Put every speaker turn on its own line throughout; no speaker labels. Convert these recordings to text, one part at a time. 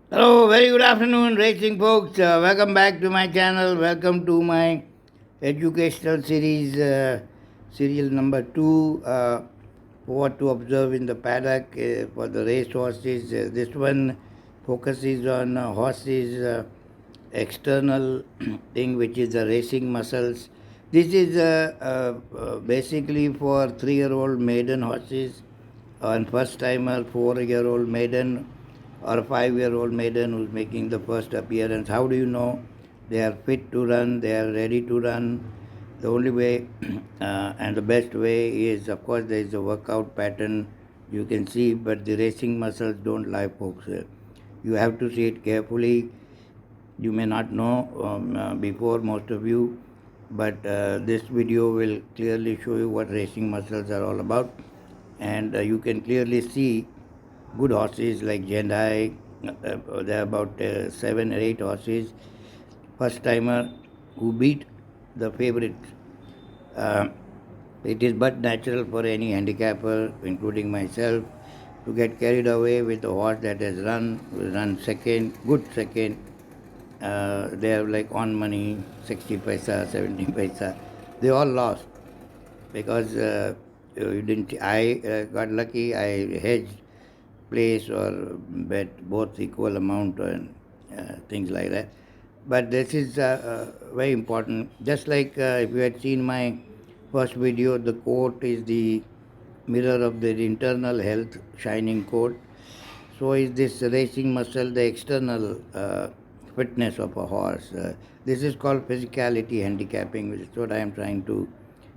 Hello, very good afternoon, racing folks. Welcome back to my channel. Welcome to my educational series, serial number 2. What to observe in the paddock for the race horses. This one focuses on horses' external thing, which is the racing muscles. This is basically for 3-year-old maiden horses and first timer, 4-year-old maiden or a 5-year-old maiden who's making the first appearance. How do you know they are fit to run, they are ready to run? The only way and the best way is, of course, there is a workout pattern you can see, but the racing muscles don't lie, folks. You have to see it carefully. You may not know before, most of you, but this video will clearly show you what racing muscles are all about, and you can clearly see good horses like Jendayi. There are about 7 or 8 horses, first timer, who beat the favorites. Uh, it is but natural for any handicapper, including myself, to get carried away with a horse that has run second, good second. They have like on money, 60 paisa, 70 paisa. They all lost because you didn't. I got lucky. I hedged place or bet both equal amount and things like that. But this is very important. Just like if you had seen my first video, the coat is the mirror of the internal health, shining coat. So is this racing muscle the external fitness of a horse. This is called physicality handicapping, which is what I am trying to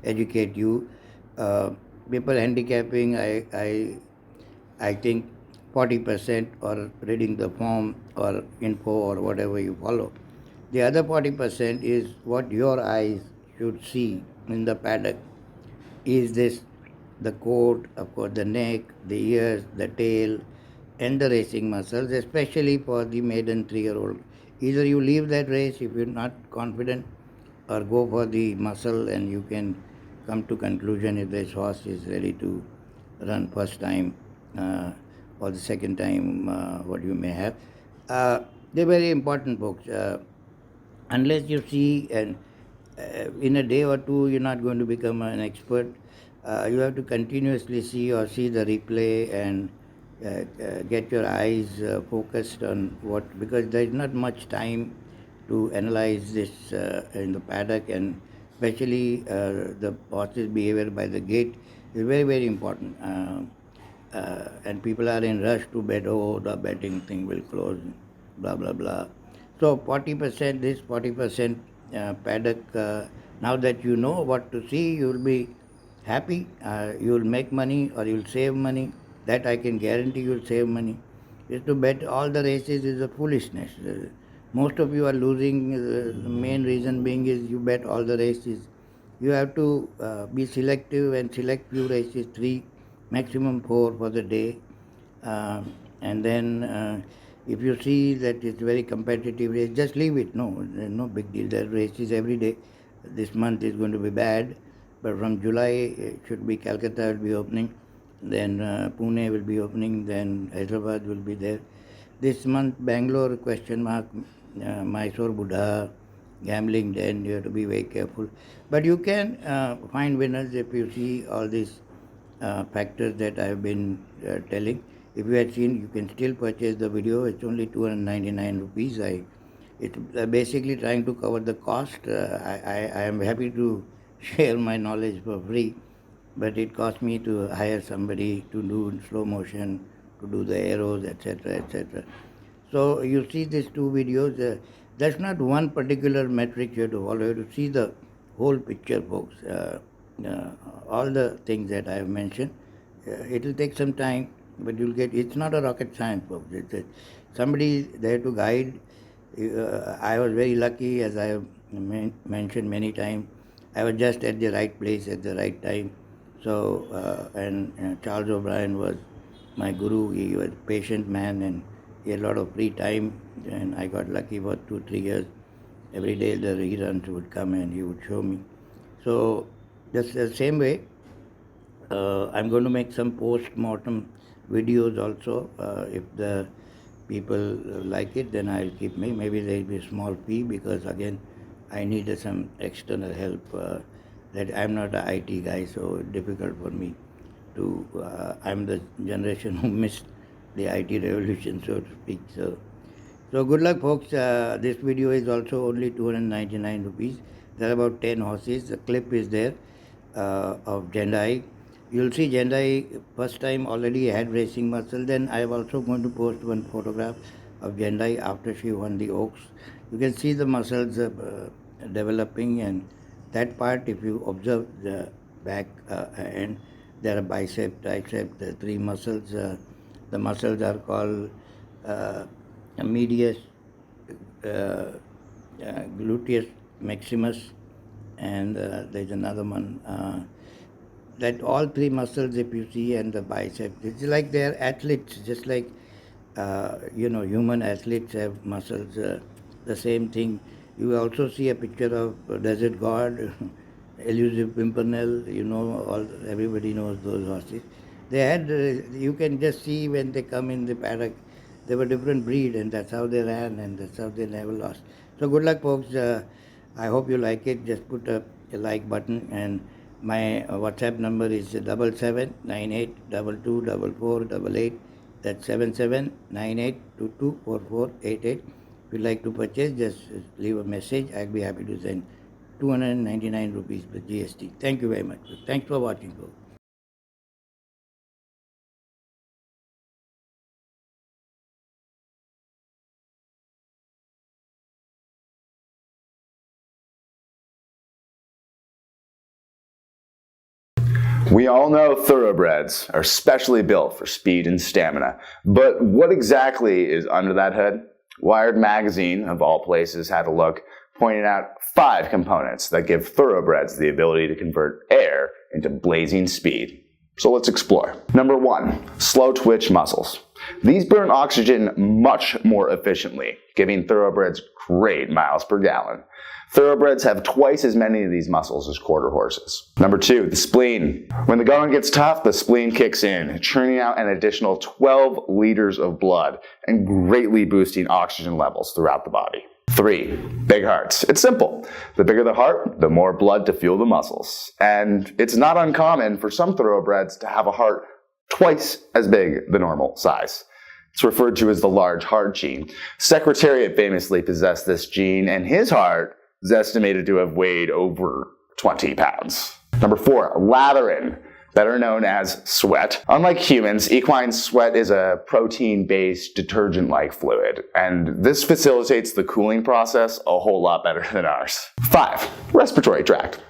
educate you. Uh, People handicapping, I think 40% or reading the form or info or whatever you follow. The other 40% is what your eyes should see in the paddock. Is this the coat, of course, the neck, the ears, the tail, and the racing muscles, especially for the maiden 3-year-old. Either you leave that race if you're not confident, or go for the muscle, and you can come to conclusion if this horse is ready to run first time or the second time, what you may have. They're very important, folks. Unless you see, and in a day or two you're not going to become an expert. You have to continuously see or see the replay and get your eyes focused on what, because there's not much time to analyze this in the paddock, and especially the horse's behavior by the gate is very, very important. And people are in rush to bet, oh, the betting thing will close, blah, blah, blah. So 40% this, 40% paddock. Now that you know what to see, you will be happy. You will make money or you will save money. That I can guarantee you will save money. Is to bet all the races is a foolishness. Most of you are losing. The main reason being is you bet all the races. You have to be selective and select few races, 3, maximum 4 for the day. And then if you see that it's very competitive race, just leave it. No, no big deal. There are races every day. This month is going to be bad, but from July it should be Calcutta will be opening, then Pune will be opening, then Hyderabad will be there. This month Bangalore question mark, Mysore Buddha, gambling den, you have to be very careful. But you can find winners if you see all these factors that I have been telling. If you had seen, you can still purchase the video. It's only 299 rupees. It's basically trying to cover the cost. I am happy to share my knowledge for free, but it cost me to hire somebody to do in slow motion, to do the arrows, etc., etc. So you see these 2 videos. That's not one particular metric you have to follow. You have to see the whole picture, folks. All the things that I have mentioned. It will take some time, but you'll get. It's not a rocket science, folks. Somebody there to guide. I was very lucky, as I have mentioned many times. I was just at the right place at the right time. So, and Charles O'Brien was my guru. He was a patient man, and he had a lot of free time, and I got lucky for 2, 3 years. Every day the reruns would come and he would show me. So just the same way, I'm going to make some post-mortem videos also. If the people like it, then I'll keep me. Maybe there will be a small fee because again, I need some external help. That I'm not an IT guy, so it's difficult for me to. I'm the generation who missed the IT revolution, so to speak. So good luck, folks. This video is also only 299 rupees. There are about 10 horses. The clip is there of Jendayi. You'll see Jendayi first time already had racing muscle. Then I am also going to post one photograph of Jendayi after she won the Oaks. You can see the muscles developing, and that part, if you observe the back end, there are bicep, tricep, the three muscles. The muscles are called medius, gluteus maximus, and there's another one. That all three muscles, if you see, and the biceps, it's like they're athletes, just like human athletes have muscles. The same thing. You also see a picture of Desert God, Elusive Pimpernel. Everybody knows those horses. They had, you can just see when they come in the paddock, they were different breed, and that's how they ran, and that's how they never lost. So good luck, folks. I hope you like it. Just put a like button, and my WhatsApp number is 7798224488. That's 7798224488. If you'd like to purchase, just leave a message. I'll be happy to send 299 rupees with GST. Thank you very much. Thanks for watching, folks.
We all know thoroughbreds are specially built for speed and stamina, but what exactly is under that hood? Wired Magazine, of all places, had a look, pointing out 5 components that give thoroughbreds the ability to convert air into blazing speed. So let's explore. Number 1, slow twitch muscles. These burn oxygen much more efficiently, giving thoroughbreds great miles per gallon. Thoroughbreds have twice as many of these muscles as quarter horses. Number 2, the spleen. When the going gets tough, the spleen kicks in, churning out an additional 12 liters of blood and greatly boosting oxygen levels throughout the body. 3, big hearts. It's simple. The bigger the heart, the more blood to fuel the muscles. And it's not uncommon for some thoroughbreds to have a heart twice as big the normal size. It's referred to as the large heart gene. Secretariat famously possessed this gene, and his heart is estimated to have weighed over 20 pounds. Number 4, latherin, better known as sweat. Unlike humans, equine sweat is a protein-based detergent-like fluid, and this facilitates the cooling process a whole lot better than ours. 5, respiratory tract.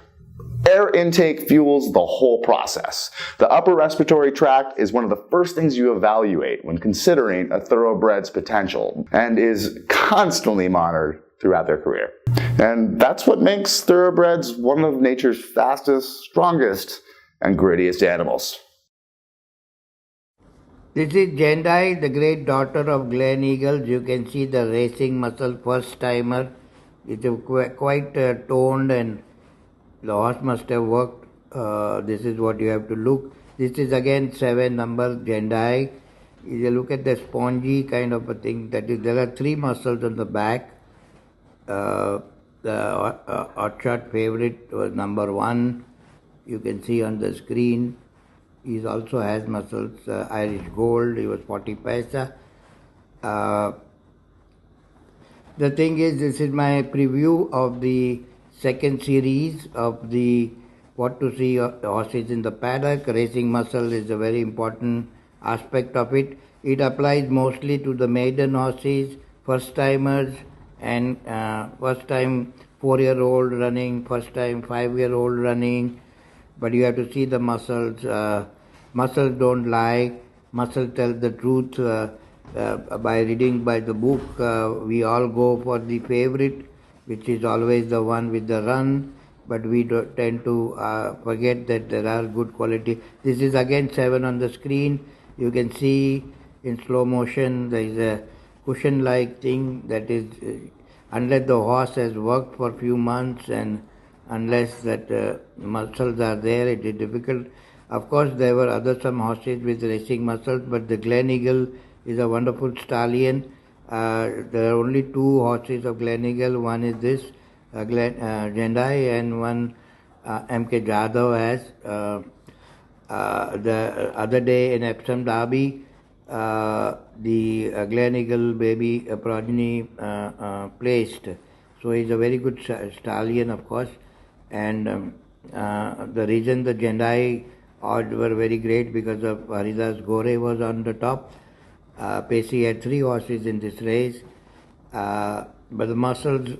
Air intake fuels the whole process. The upper respiratory tract is one of the first things you evaluate when considering a thoroughbred's potential, and is constantly monitored throughout their career. And that's what makes thoroughbreds one of nature's fastest, strongest, and grittiest animals.
This is Jendayi, the great daughter of Glen Eagles. You can see the racing muscle, first timer. It's quite toned, and the horse must have worked. This is what you have to look. This is again 7 number Jendayi. If you look at the spongy kind of a thing, that is, there are 3 muscles on the back. The Orchard favorite was number 1. You can see on the screen. He also has muscles. Irish Gold, he was 40 paisa. The thing is, this is my preview of the second series of the what to see horses in the paddock. Racing muscle is a very important aspect of it. It applies mostly to the maiden horses, first timers, and first time 4-year-old running, first time 5-year-old running. But you have to see the muscles. Muscles don't lie. Muscles tell the truth. By reading by the book, we all go for the favorite, which is always the one with the run. But we tend to forget that there are good quality. This is again 7 on the screen. You can see in slow motion there is a cushion-like thing that is, unless the horse has worked for a few months and unless that muscles are there, it is difficult. Of course, there were some horses with racing muscles, but the Glen Eagle is a wonderful stallion. There are only two horses of Gleneagle. One is this Jendayi, and one M.K. Jadhav has. The other day in Epsom Derby, the Gleneagle baby progeny placed. So he's a very good stallion, of course. And the reason the Jendayi odds were very great because of Haridas Gore was on the top. Pacey had three horses in this race, but the muscles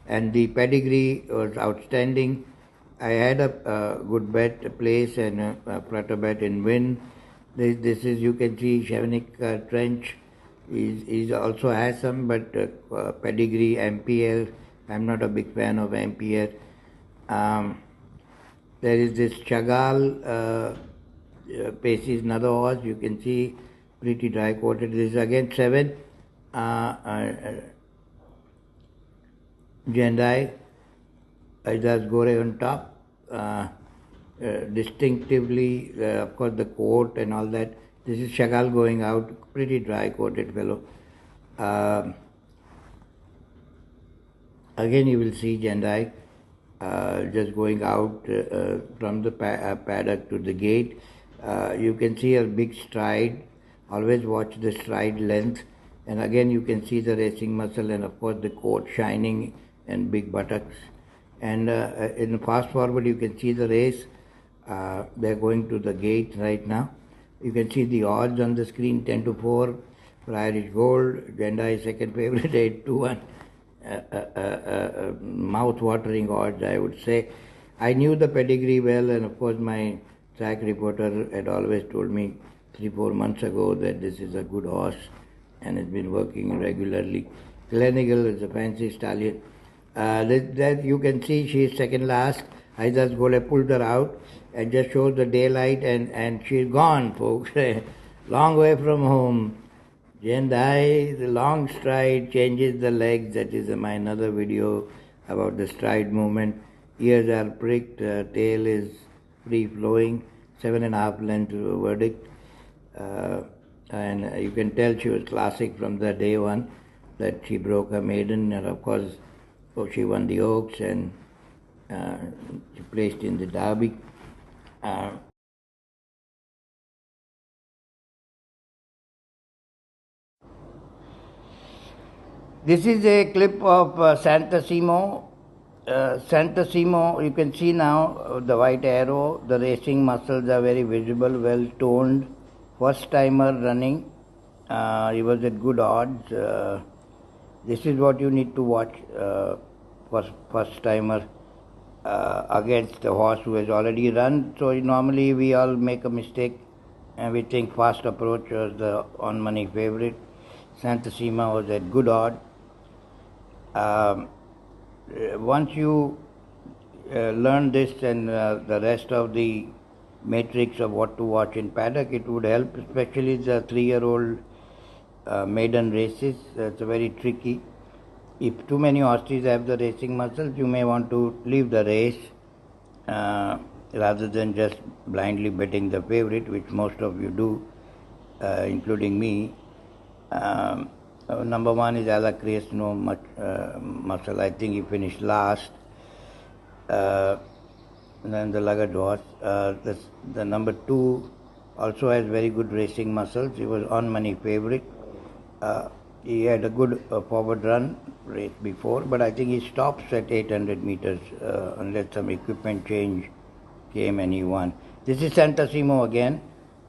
and the pedigree was outstanding. I had a good bet place and a flutter bet in win. This is, you can see, Chevenik Trench. He also has some, but pedigree, MPL. I'm not a big fan of MPL. There is this Chagall. Pacey is another horse. You can see pretty dry coated. This is again 7. Jendayi. Haridas Gore on top. Distinctively, of course, the coat and all that. This is Chagall going out, pretty dry coated fellow. Again, you will see Jendayi just going out from the paddock to the gate. You can see a big stride. Always watch the stride length. And again, you can see the racing muscle and, of course, the coat shining and big buttocks. And in the fast forward, you can see the race. They're going to the gate right now. You can see the odds on the screen: 10-4 for Irish Gold. Jendayi second favorite, 8-1. Mouth-watering odds, I would say. I knew the pedigree well, and of course, my track reporter had always told me 3-4 months ago that this is a good horse, and it's been working regularly. Gleneagle is a fancy stallion. That you can see she's second last. Haridas Gore pulled her out and just shows the daylight, and she's gone, folks. Long way from home. Jendayi, the long stride changes the legs. That is my another video about the stride movement. Ears are pricked, tail is free flowing, 7.5 length verdict. And you can tell she was classic from the day one that she broke her maiden, and of course, she won the Oaks and she placed in the Derby. This is a clip of Santaimo. Santaimo, you can see now the white arrow. The racing muscles are very visible, well toned. First timer running. He was at good odds. This is what you need to watch. First timer against a horse who has already run. So normally we all make a mistake and we think Fast Approach was the on money favorite. Santaimo was at good odds. Once you learn this and the rest of the matrix of what to watch in paddock, it would help, especially the 3-year-old maiden races. It's very tricky. If too many horses have the racing muscles, you may want to leave the race rather than just blindly betting the favorite, which most of you do, including me. Number 1 is Alacreus, no much muscle. I think he finished last. And then the luggage horse. The number 2 also has very good racing muscles. He was on money favorite. He had a good forward run race before, but I think he stops at 800 meters unless some equipment change came and he won. This is Santaimo again.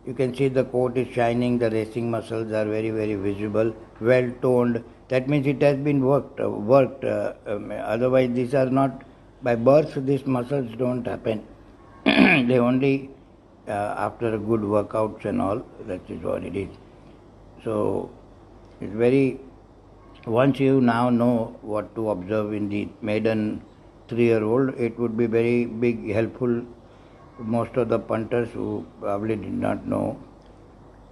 You can see the coat is shining, the racing muscles are very, very visible, well toned. That means it has been worked. Otherwise, these are not, by birth, these muscles don't happen. They only after good workouts and all, that is what it is. So, it's very, once you now know what to observe in the maiden 3-year-old, it would be very big, helpful. Most of the punters who probably did not know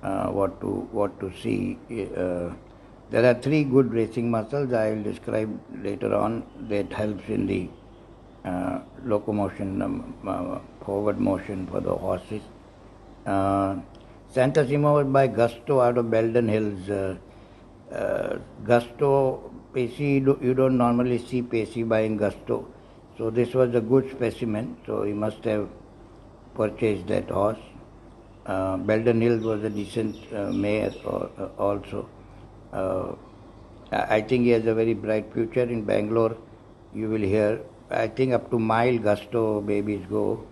what to see. There are 3 good racing muscles I will describe later on that helps in the locomotion, forward motion for the horses. Santaimo was by Gusto out of Belden Hills. Gusto, Pacey, you don't normally see Pacey buying Gusto. So this was a good specimen, so he must have purchased that horse. Belden Hills was a decent mare also. I think he has a very bright future in Bangalore. You will hear, I think up to mile Gusto babies go.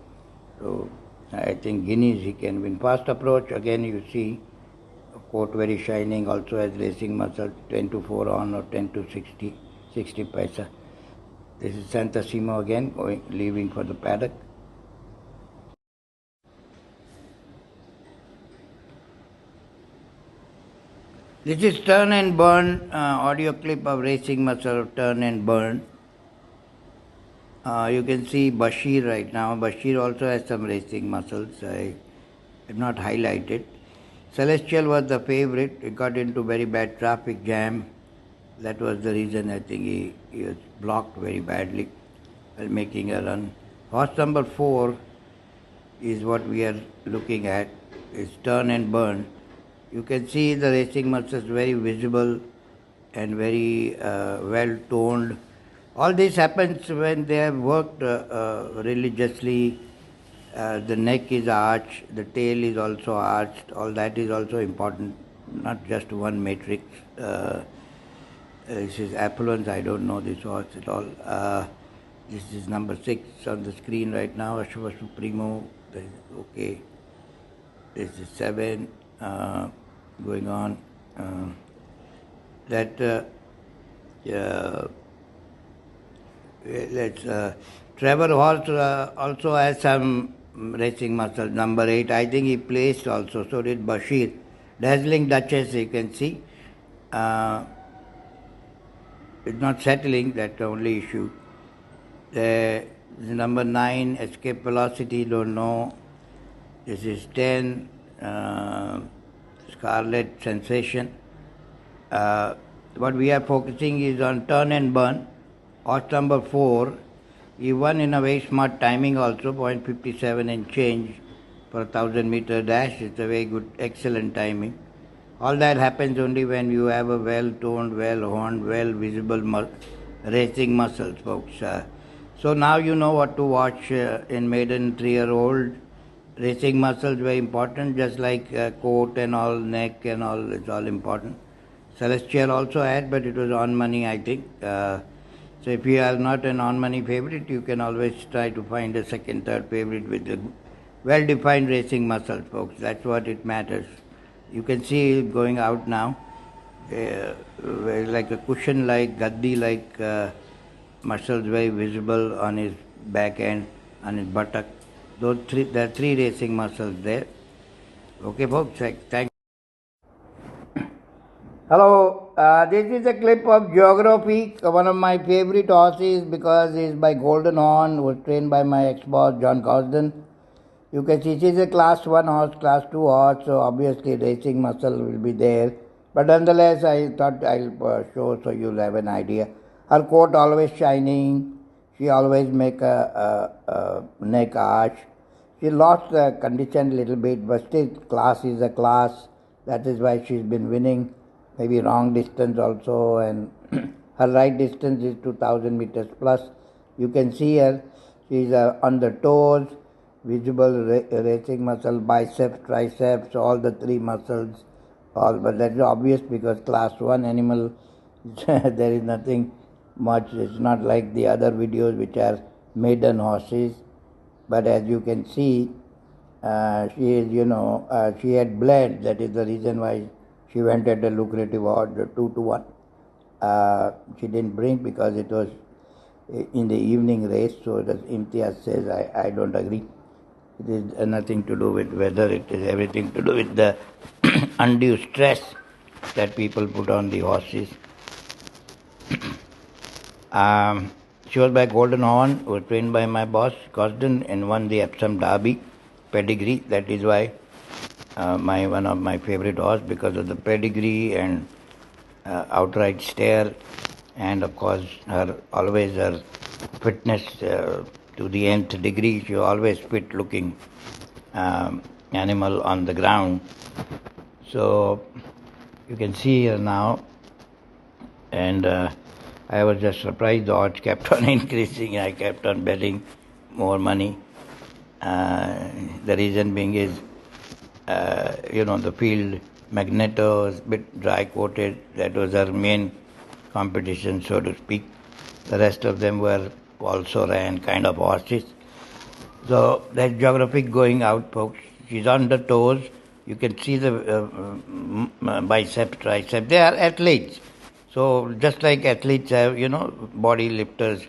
So I think guineas he can win. Fast approach, again you see, coat very shining, also has racing muscle, 10 to 4 on or 10 to 60 paisa. This is Santaimo again, leaving for the paddock. This is Turn and Burn, audio clip of racing muscle, Turn and Burn. You can see Bashir right now. Bashir also has some racing muscles. I have not highlighted. Celestial was the favorite. He got into very bad traffic jam. That was the reason I think he was blocked very badly while making a run. Horse number 4 is what we are looking at. It's Turn and Burn. You can see the racing muscles very visible and very well toned. All this happens when they have worked religiously. The neck is arched, the tail is also arched. All that is also important, not just one matrix. This is Apollon's, I don't know this horse at all. This is number 6 on the screen right now, Ashwa Supremo. Okay. This is 7 going on. Trevor Horse also has some racing muscle. Number 8, I think he placed also. So did Bashir. Dazzling Duchess, you can see. It's not settling, that's the only issue. The number 9, Escape Velocity, don't know. This is 10, Scarlet Sensation. What we are focusing is on Turn and Burn. Horse number 4, he won in a very smart timing also, 0.57 and change for a 1000-meter dash. It's a very good, excellent timing. All that happens only when you have a well-toned, well-honed, well-visible racing muscles, folks. So now you know what to watch in maiden 3-year-old. Racing muscles very important, just like coat and all, neck and all, it's all important. Celestial also had, but it was on money, I think. So if you are not an on-money favorite, you can always try to find a second, third favorite with a well-defined racing muscles, folks. That's what it matters. You can see it going out now, like a cushion-like, gaddi-like muscles very visible on his back end, on his buttock. There are 3 racing muscles there. Okay, folks, thank you. Hello, this is a clip of Geographique, one of my favorite horses because it's by Golden Horn, was trained by my ex-boss John Cosden. You can see she's a class 1 horse, class 2 horse, so obviously racing muscle will be there. But nonetheless, I thought I'll show so you'll have an idea. Her coat always shining. She always make a neck arch. She lost the condition a little bit, but still class is a class. That is why she's been winning. Maybe wrong distance also, and her right distance is 2000 meters plus. You can see her. She's on the toes. Visible racing muscle, biceps, triceps, all the 3 muscles, but that's obvious because class 1 animal, there is nothing much. It's not like the other videos which are maiden horses, but as you can see, she is, she had bled. That is the reason why she went at a lucrative odds, 2-1. She didn't bring because it was in the evening race, so the Imtiaz says, I don't agree. It is nothing to do with weather, it is everything to do with the undue stress that people put on the horses. She was by Golden Horn, was trained by my boss, Cosden, and won the Epsom Derby pedigree. That is why one of my favorite horse, because of the pedigree and outright stare, and of course always her fitness to the nth degree. She always fit looking. animal on the ground. So you can see here now, and I was just surprised the odds kept on increasing. I kept on betting more money. The reason being is, the field Magneto is a bit dry coated. That was our main competition, so to speak. The rest of them were also ran kind of horses. So that's Geographique going out, folks. She's on the toes. You can see the bicep, tricep. They are athletes. So just like athletes have, body lifters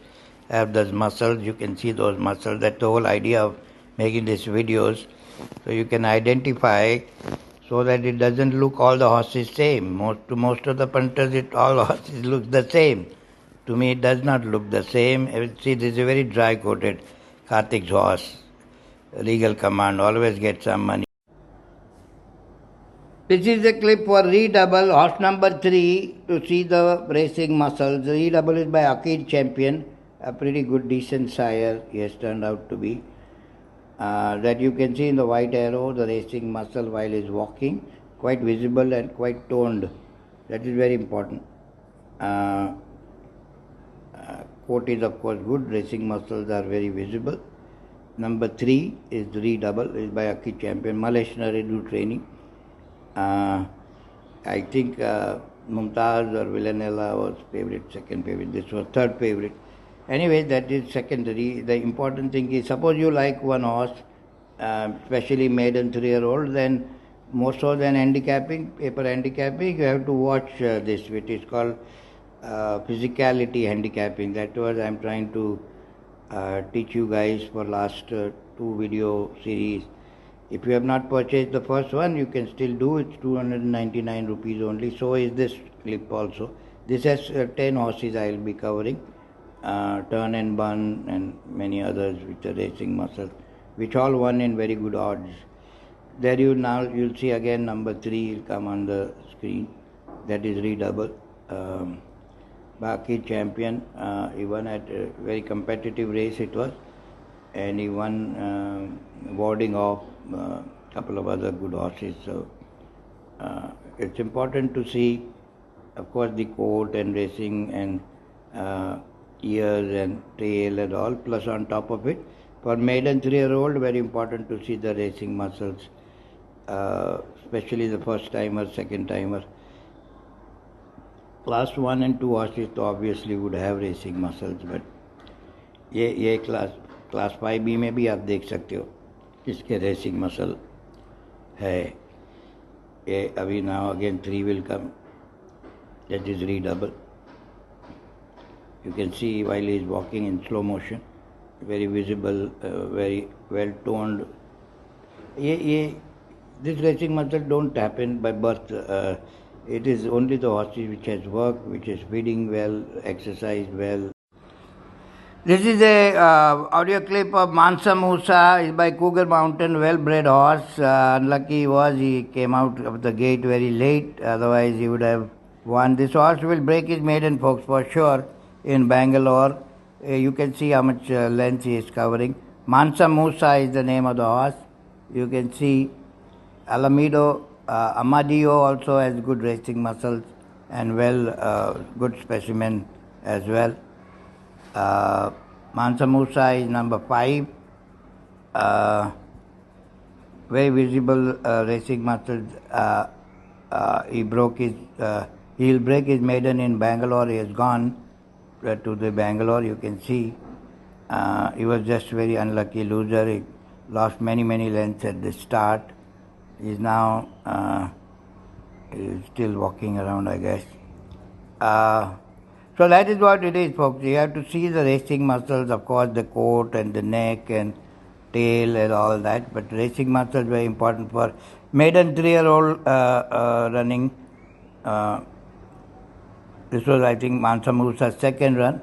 have those muscles. You can see those muscles. That's the whole idea of making these videos. So you can identify so that it doesn't look all the horses same. To most of the punters, all horses look the same. To me, it does not look the same. See, this is a very dry-coated Karthik's horse. Legal command, always get some money. This is a clip for Redouble, horse number 3, to see the racing muscles. Redouble is by Akid Champion, a pretty good, decent sire he has turned out to be. That you can see in the white arrow, the racing muscle while he is walking, quite visible and quite toned. That is very important. Coat is of course good, racing muscles are very visible. Number 3 is Redouble, is by Akid Champion, Malaysian do training. I think Mumtaz or Villanella was favorite, second favorite. This was third favorite. Anyway, that is secondary. The important thing is, suppose you like one horse, especially maiden 3-year-old, then more so than handicapping, paper handicapping, you have to watch this, which is called physicality handicapping. That was I'm trying to teach you guys for last 2 video series. If you have not purchased the first one, you can still do it. 299 rupees only. So is this clip also. This has 10 horses I will be covering. Turn and Bun and many others with the racing muscle, which all won in very good odds. There you'll see again number 3 will come on the screen. That is Redouble. Akid Champion. He won at a very competitive race it was, and he won warding off a couple of other good horses. So it's important to see, of course, the coat and racing and ears and tail and all, plus on top of it, for maiden 3-year-old, very important to see the racing muscles, especially the first timer, second timer. Class 1 and 2 horses obviously would have racing muscles, but ये class 5B में भी आप देख सकते हो इसके racing muscle है. ये अभी now again 3 will come. That is Redouble. You can see while he is walking in slow motion, very visible, very well toned. This racing muscle don't happen by birth. It is only the horses which has worked, which is feeding well, exercised well. This is a audio clip of Mansamusa. Is by Cougar Mountain, well-bred horse. Unlucky he was, he came out of the gate very late. Otherwise, he would have won. This horse will break his maiden, folks, for sure. In Bangalore, you can see how much length he is covering. Mansamusa is the name of the horse. You can see Amadio also has good racing muscles and good specimen as well. Mansamusa is number 5. Very visible racing muscles. He'll break his maiden in Bangalore. He has gone to the Bangalore. You can see he was just very unlucky loser. He lost many lengths at the start. He's now he's still walking around, I guess. So that is what it is, folks. You have to see the racing muscles, of course, the coat and the neck and tail and all that. But racing muscles very important for maiden 3-year-old running. This was, I think, Mansamusa's second run.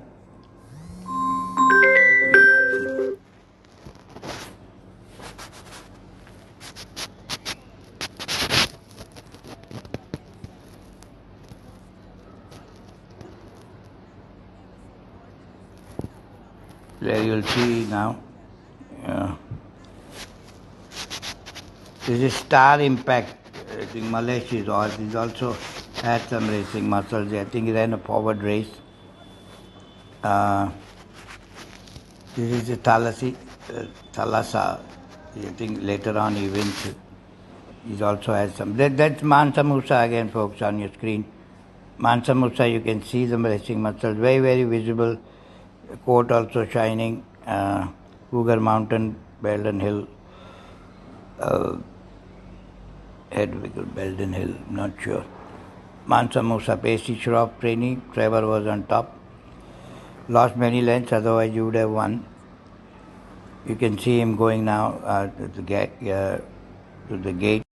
There you'll see now. This is Star Impact. I think Malaysia's horse. He's also had some racing muscles. I think he ran a forward race. This is the Thalassa. I think later on he wins. He also has some. That's Mansamusa again, folks, on your screen. Mansamusa, you can see the racing muscles, very, very visible. Coat also shining. Cougar Mountain, Belden Hill. Belden Hill, not sure. Mansamusa, Pacey Shroff training. Trevor was on top. Lost many lengths, otherwise you would have won. You can see him going now to the gate.